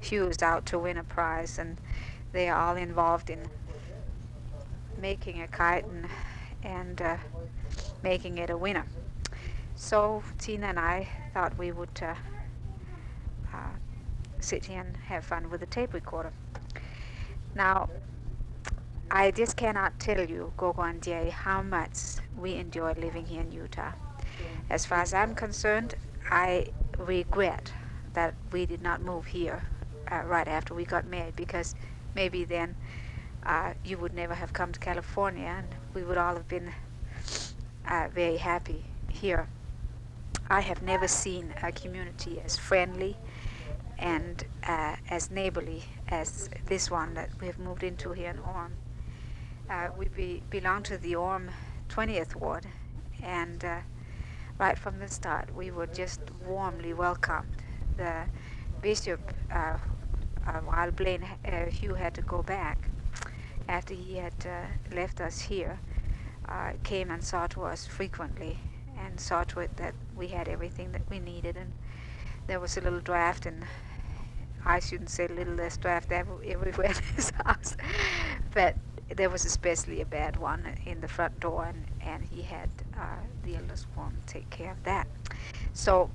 Hugh is out to win a prize, and they are all involved in making a kite and making it a winner. So Tina and I thought we would uh, sit here and have fun with the tape recorder. Now, I just cannot tell you, Gogo and Jay, how much we enjoyed living here in Utah. As far as I'm concerned, I regret that we did not move here right after we got married, because maybe then you would never have come to California and we would all have been very happy here. I have never seen a community as friendly and as neighborly as this one that we have moved into here in Orem. We belong to the Orem 20th Ward, and right from the start we were just warmly welcomed. The bishop, while Hugh had to go back after he had left us here, came and saw to us frequently and saw to it that we had everything that we needed. And there was a little draft, and I shouldn't say little less draft everywhere in his house, but there was especially a bad one in the front door, and he had the eldest woman take care of that. So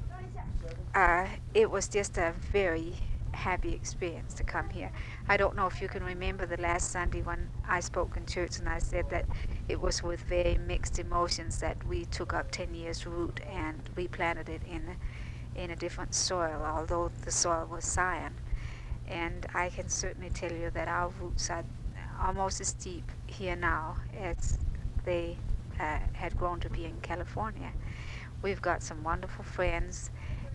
it was just a very happy experience to come here. I don't know if you can remember the last Sunday when I spoke in church and I said that it was with very mixed emotions that we took up 10 years root and we planted it in a different soil, although the soil was Zion. And I can certainly tell you that our roots are almost as deep here now as they had grown to be in California. We've got some wonderful friends,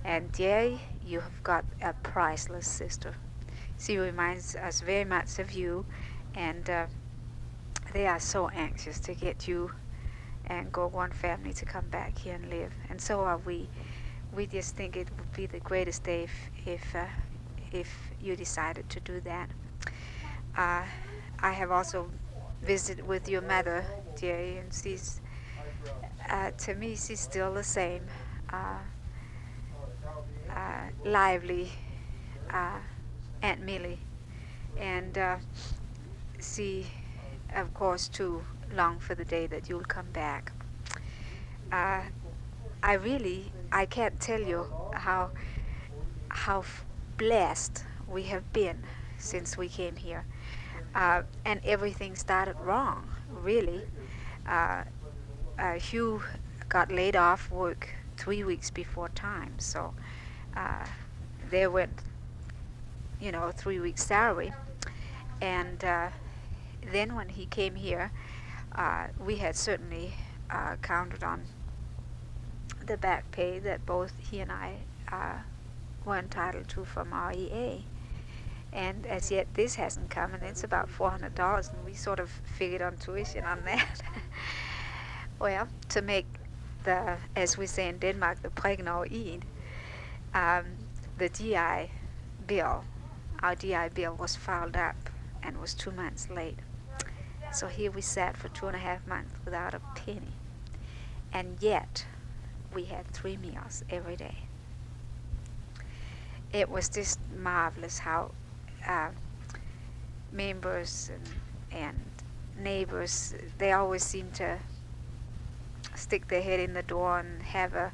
and Jerry, you have got a priceless sister. She reminds us very much of you, and they are so anxious to get you and Gogo and family to come back here and live, and so are we. We just think it would be the greatest day if you decided to do that. I have also visited with your mother, Jerry, and she's, to me, she's still the same lively Aunt Millie, and she, of course, too, long for the day that you'll come back. I can't tell you how blessed we have been since we came here. And everything started wrong, really. Hugh got laid off work 3 weeks before time, so there went, 3 weeks salary. And then when he came here, we had certainly counted on the back pay that both he and I were entitled to from REA. And as yet this hasn't come, and it's about $400, and we sort of figured on tuition on that. Well, to make as we say in Denmark, the pregno eat, the GI bill, our GI bill was filed up and was 2 months late. So here we sat for 2.5 months without a penny, and yet we had 3 meals every day. It was just marvelous how members and neighbors, they always seem to stick their head in the door and have a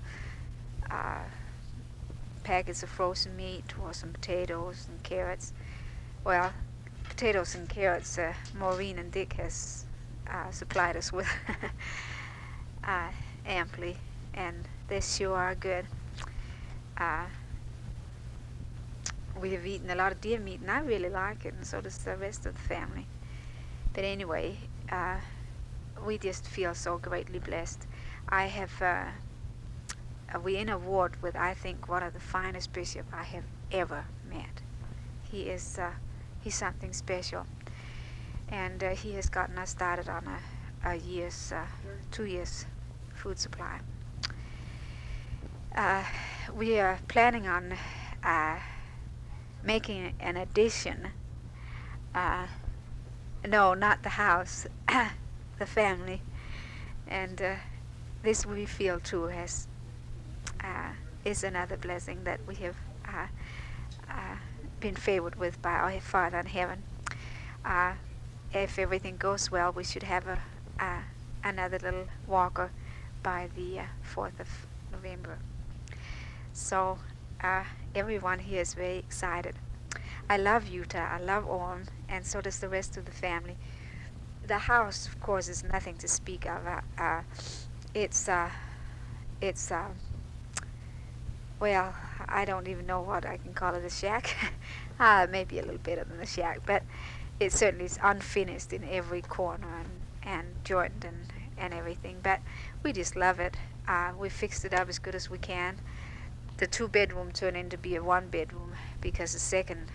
packets of frozen meat or some potatoes and carrots. Well, potatoes and carrots, Maureen and Dick has supplied us with amply, and they sure are good. We have eaten a lot of deer meat, and I really like it, and so does the rest of the family. But anyway, we just feel so greatly blessed. We're in a ward with, I think, one of the finest bishops I have ever met. He's something special, and he has gotten us started on a 2 years food supply. We are planning on making an addition. No, not the house, the family, and this we feel too is another blessing that we have been favored with by our Father in heaven. If everything goes well, we should have another little walker by the 4th of November. So everyone here is very excited. I love Utah, I love Orem, and so does the rest of the family. The house, of course, is nothing to speak of. It's well, I don't even know what I can call it, a shack. Maybe a little better than a shack, but it certainly is unfinished in every corner and joint and everything. But we just love it. We fixed it up as good as we can. The 2-bedroom turned into be a 1-bedroom because the second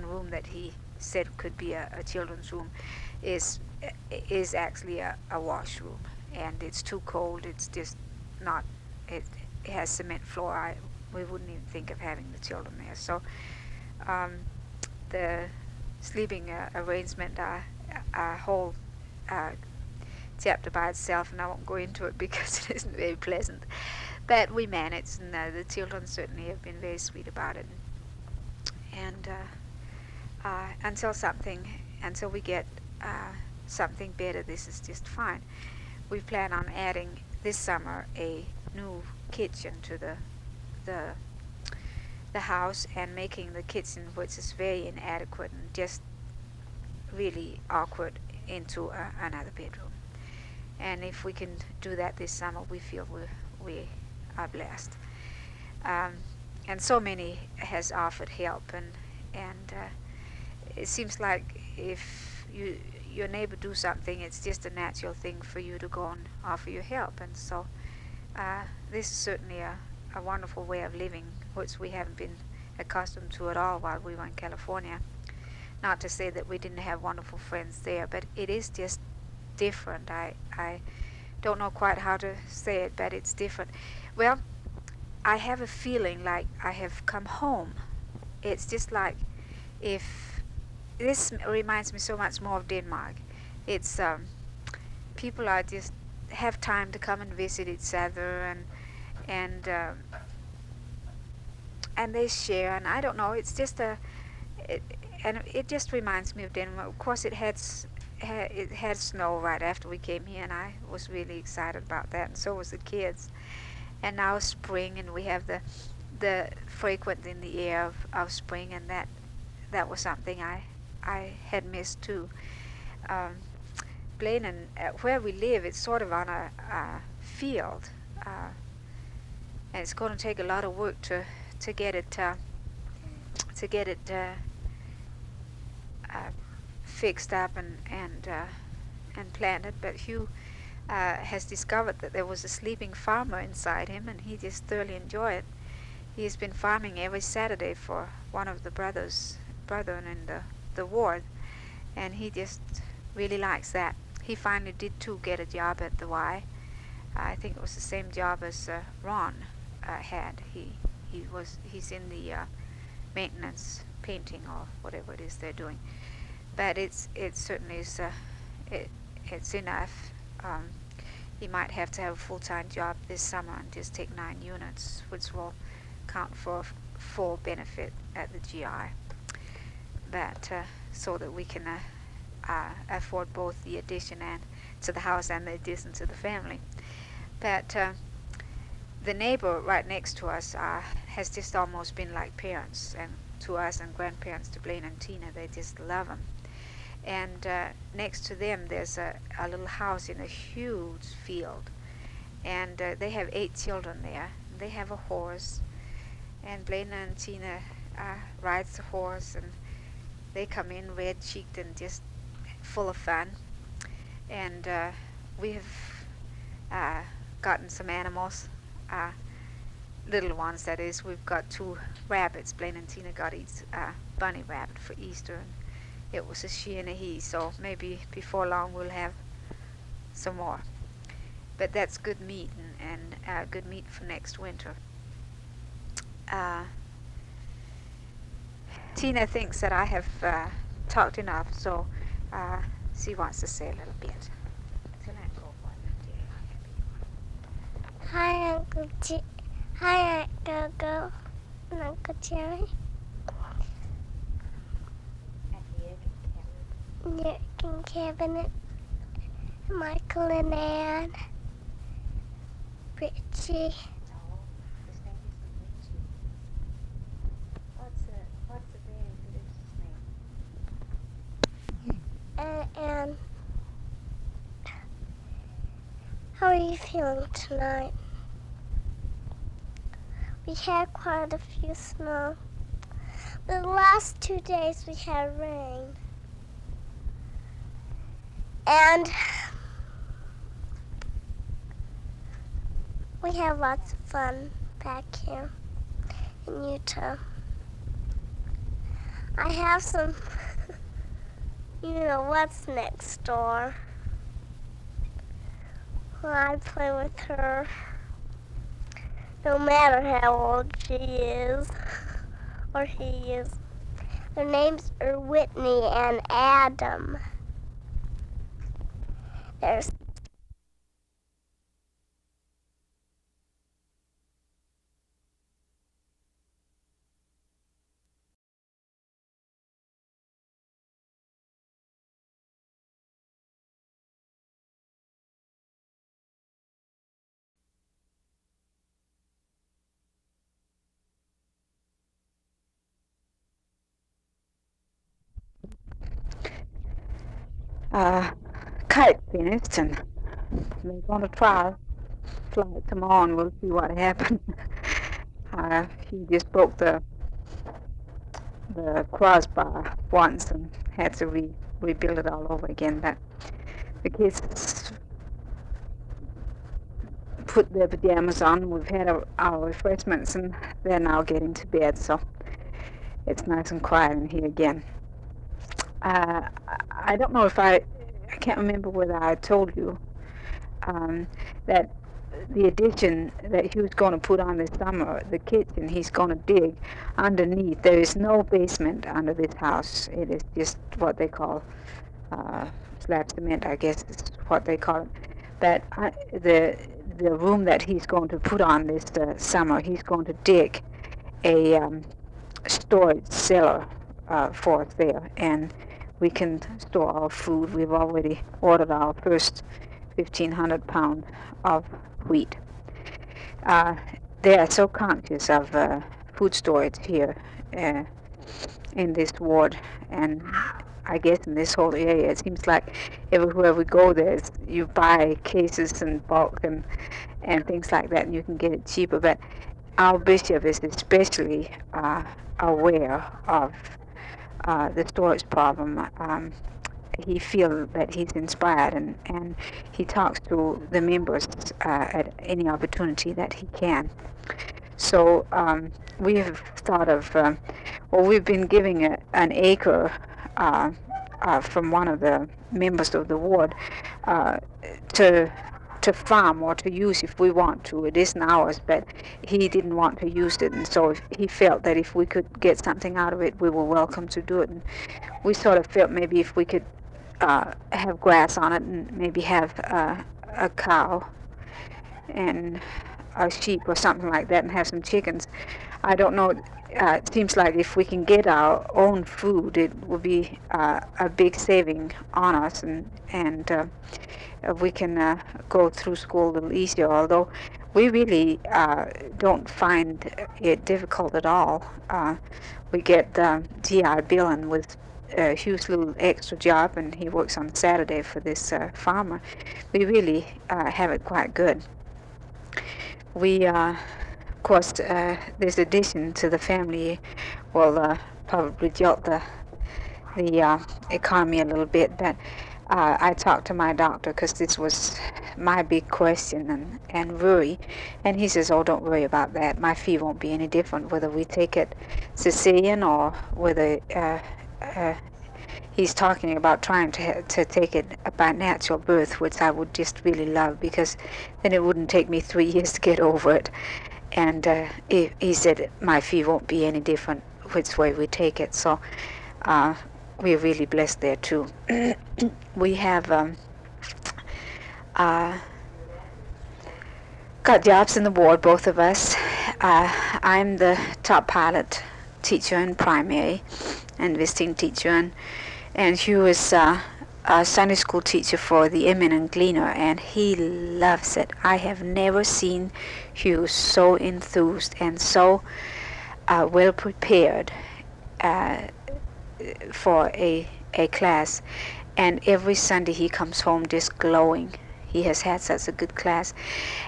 room that he said could be a children's room is actually a washroom, and it's too cold. It's just not. It has cement floor. We wouldn't even think of having the children there. So the sleeping arrangement a whole chapter by itself, and I won't go into it because it isn't very pleasant. But we managed, and the children certainly have been very sweet about it. And until we get something better, this is just fine. We plan on adding this summer a new kitchen to the house, and making the kitchen, which is very inadequate and just really awkward, into another bedroom. And if we can do that this summer, we feel we are blessed. And so many has offered help, and it seems like if your neighbor do something, it's just a natural thing for you to go and offer your help. And so this is certainly a wonderful way of living, which we haven't been accustomed to at all while we were in California. Not to say that we didn't have wonderful friends there, but it is just different. I don't know quite how to say it, but it's different. Well, I have a feeling like I have come home. It's just like if this reminds me so much more of Denmark. It's people are just have time to come and visit each other, and they share, and I don't know, it's just and it just reminds me of Denmark. Of course, it had snow right after we came here, and I was really excited about that, and so was the kids. And now spring, and we have the fragrance in the air of spring, and that was something I had missed too. Blaine, and where we live, it's sort of on a field, and it's going to take a lot of work to get it fixed up and planted. But Hugh has discovered that there was a sleeping farmer inside him, and he just thoroughly enjoyed it. He has been farming every Saturday for one of the brethren in the ward, and he just really likes that. He finally did too get a job at the Y. I think it was the same job as Ron had. He's in the maintenance, painting, or whatever it is they're doing. But it certainly is it's enough. He might have to have a full-time job this summer and just take 9 units, which will count for full benefit at the GI. But so that we can afford both the addition and to the house and the addition to the family. But the neighbor right next to us has just almost been like parents, and to us, and grandparents to Blaine and Tina. They just love them. And next to them, there's a little house in a huge field, and they have 8 children there. They have a horse, and Blaine and Tina rides the horse, and they come in red-cheeked and just full of fun. And we have gotten some animals, little ones, that is. We've got 2 rabbits. Blaine and Tina got each bunny rabbit for Easter, and it was a she and a he, so maybe before long we'll have some more. But that's good meat, and good meat for next winter. Tina thinks that I have talked enough, so she wants to say a little bit. Hi, Uncle Gogo and Uncle Jerry. Nick and Kevin and Michael and Ann, Richie. His name isn't Richie. What's the baby Richie's name? And how are you feeling tonight? We had quite a few snow. The last 2 days we had rain. And we have lots of fun back here in Utah. I have some, what's next door. Well, I play with her no matter how old she is or he is. Their names are Whitney and Adam. There's Kite finished, and we're going to try fly it tomorrow, and we'll see what happens. He just broke the crossbar once and had to rebuild it all over again. But the kids put their pajamas on. We've had our refreshments, and they're now getting to bed, so it's nice and quiet in here again. I don't know if I can't remember whether I told you that the addition that he was going to put on this summer, the kitchen, he's going to dig underneath. There is no basement under this house. It is just what they call slab cement, I guess is what they call it. But the room that he's going to put on this summer, he's going to dig a storage cellar for us there, and we can store our food. We've already ordered our first 1,500 pounds of wheat. They are so conscious of food storage here in this ward, and I guess in this whole area. It seems like everywhere we go, you buy cases in bulk and things like that, and you can get it cheaper. But our bishop is especially aware of the storage problem. He feels that he's inspired, and he talks to the members at any opportunity that he can. So we have thought of, we've been giving an acre from one of the members of the ward to farm or to use if we want to. It isn't ours, but he didn't want to use it, and so he felt that if we could get something out of it, we were welcome to do it. And we sort of felt maybe if we could have grass on it, and maybe have a cow and a sheep or something like that, and have some chickens. I don't know. It seems like if we can get our own food, it will be a big saving on us, and we can go through school a little easier. Although we really don't find it difficult at all. We get GI Bill with a huge little extra job, and he works on Saturday for this farmer. We really have it quite good. We, of course, this addition to the family will probably jolt the economy a little bit, but I talked to my doctor because this was my big question and worry, and he says, oh, don't worry about that. My fee won't be any different whether we take it cesarean or whether he's talking about trying to take it by natural birth, which I would just really love, because then it wouldn't take me 3 years to get over it. And he said my fee won't be any different which way we take it. So we're really blessed there too. We have got jobs in the ward, both of us. I'm the top pilot teacher in primary and visiting teacher, And Hugh is a Sunday school teacher for the Eminent Gleaner, and he loves it. I have never seen Hugh so enthused and so well prepared for a class. And every Sunday he comes home just glowing. He has had such a good class.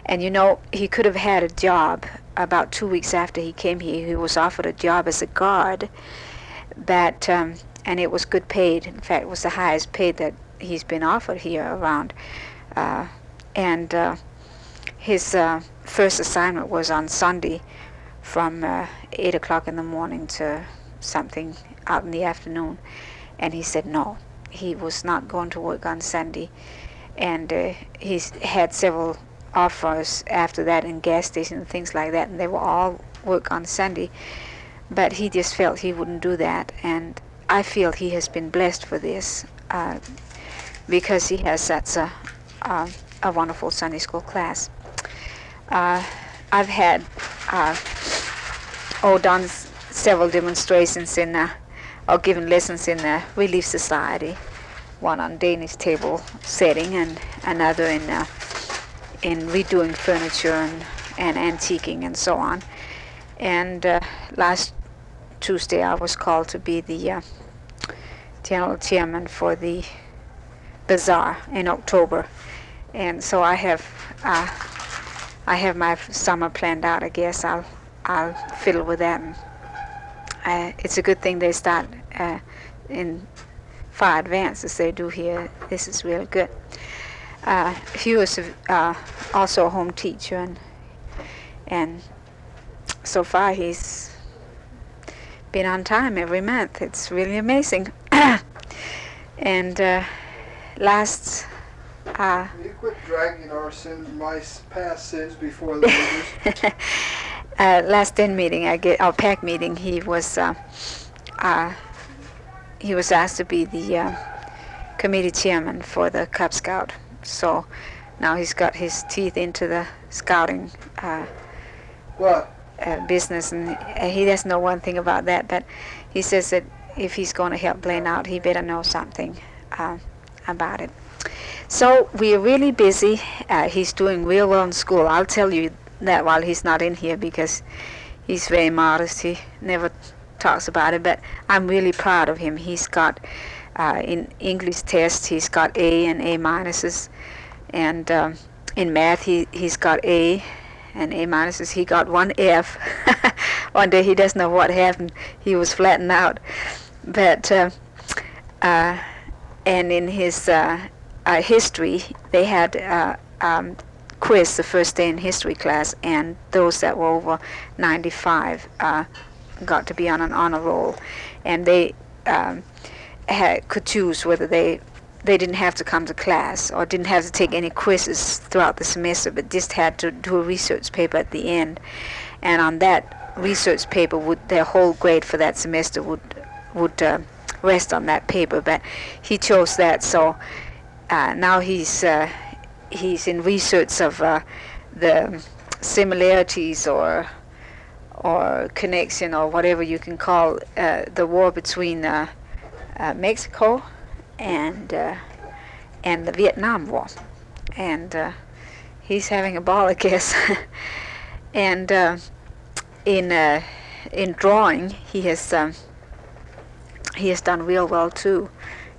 And you know, he could have had a job. About 2 weeks after he came here, he was offered a job as a guard, but and it was good paid. In fact, it was the highest paid that he's been offered here around. And his first assignment was on Sunday from 8 o'clock in the morning to something out in the afternoon. And he said no, he was not going to work on Sunday. And he's had several offers after that in gas stations and things like that, and they were all work on Sunday. But he just felt he wouldn't do that, and I feel he has been blessed for this because he has such a wonderful Sunday school class. I've had done several demonstrations in or given lessons in the Relief Society, one on Danish table setting and another in redoing furniture and antiquing and so on. And last Tuesday I was called to be the general chairman for the bazaar in October, and so I have my summer planned out. I guess I'll fiddle with that. It's a good thing they start in far advance as they do here. This is really good. Hugh is also a home teacher, and so far he's been on time every month. It's really amazing. And last you quit dragging our sins, my past sins before the others. last den meeting, our PAC meeting, he was asked to be the committee chairman for the Cub Scout. So now he's got his teeth into the scouting business, and he doesn't know one thing about that, but he says that if he's going to help Blaine out, he better know something about it. So we are really busy. He's doing real well in school. I'll tell you that while he's not in here, because he's very modest. He never talks about it, but I'm really proud of him. He's got in English tests he's got A and A minuses, and in math he's got A and A minuses. He got one F. One day he doesn't know what happened. He was flattened out. But and in his history, they had quiz the first day in history class, and those that were over 95 got to be on an honor roll, and they could choose whether they didn't have to come to class or didn't have to take any quizzes throughout the semester, but just had to do a research paper at the end. And on that research paper, their whole grade for that semester would rest on that paper. But he chose that, so now he's in research of the similarities or connection or whatever you can call the war between Mexico and the Vietnam War, and he's having a ball, I guess. And in drawing, he has done real well too.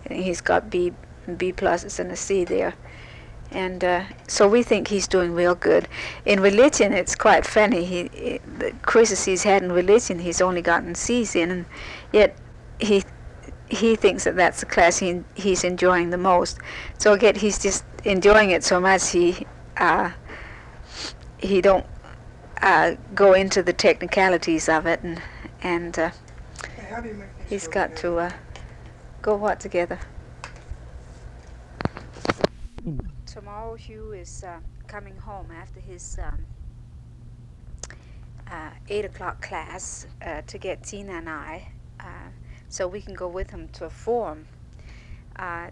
He's got B pluses and a C there, and so we think he's doing real good. In religion, it's quite funny. The quizzes he's had in religion, he's only gotten C's in, and yet he thinks that that's the class he's enjoying the most. So again, he's just enjoying it so much he don't go into the technicalities of it, and Hey, how do you make these he's go got together? to go what together. Tomorrow Hugh is coming home after his 8 o'clock class to get Tina and I, so we can go with him to a forum.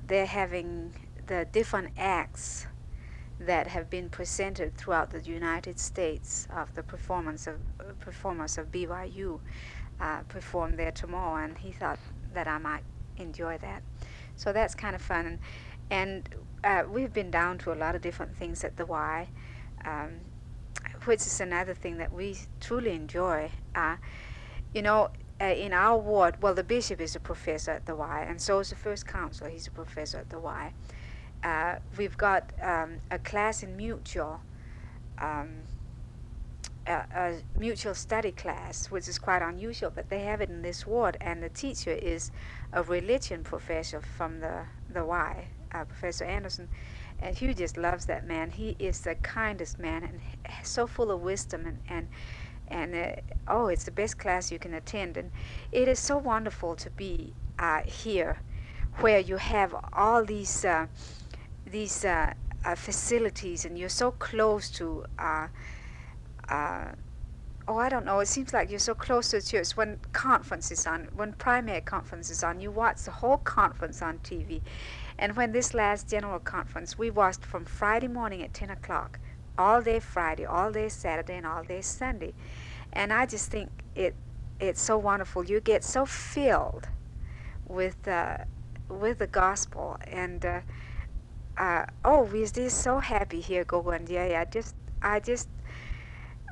They're having the different acts that have been presented throughout the United States of the performers of BYU perform there tomorrow, and he thought that I might enjoy that. So that's kind of fun. And we've been down to a lot of different things at the Y, um, which is another thing that we truly enjoy. You know, in our ward, well, the bishop is a professor at the Y, and so is the first counselor. He's a professor at the Y. We've got a class in mutual, um, a mutual study class, which is quite unusual, but they have it in this ward, and the teacher is a religion professor from the Y, Professor Anderson, and Hugh just loves that man. He is the kindest man and so full of wisdom, and oh, it's the best class you can attend, and it is so wonderful to be here, where you have all these facilities, and you're so close to. Uh, oh, I don't know. It seems like you're so close to the church. When conference is on, when primary conference is on, you watch the whole conference on TV. And when this last general conference, we watched from Friday morning at 10 o'clock, all day Friday, all day Saturday, and all day Sunday. And I just think it's so wonderful. You get so filled with the gospel, and oh, we're just so happy here, Gogo and yeah, I just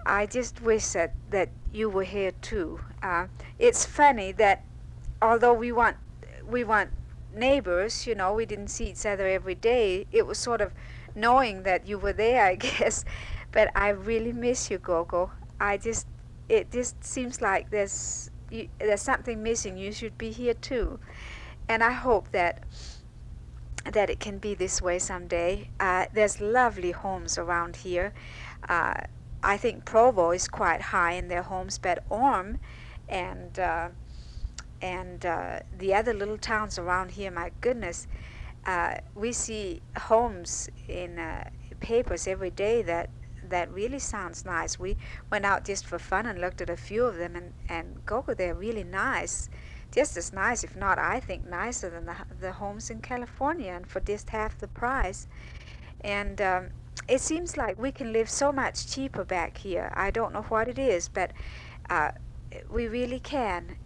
I just wish that you were here too. It's funny that although we want neighbors, we didn't see each other every day. It was sort of knowing that you were there, I guess. But I really miss you, Gogo. It just seems like there's something missing. You should be here too. And I hope that it can be this way someday. There's lovely homes around here. Uh, I think Provo is quite high in their homes, but Orem and the other little towns around here, my goodness, we see homes in papers every day that really sounds nice. We went out just for fun and looked at a few of them, and Gogo, they're really nice. Just as nice, if not, I think, nicer than the homes in California, and for just half the price. And it seems like we can live so much cheaper back here. I don't know what it is, but uh, we really can.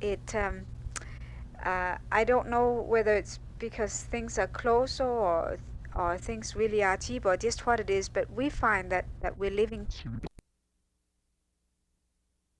I don't know whether it's because things are closer or things really are cheap or just what it is, but we find that we're living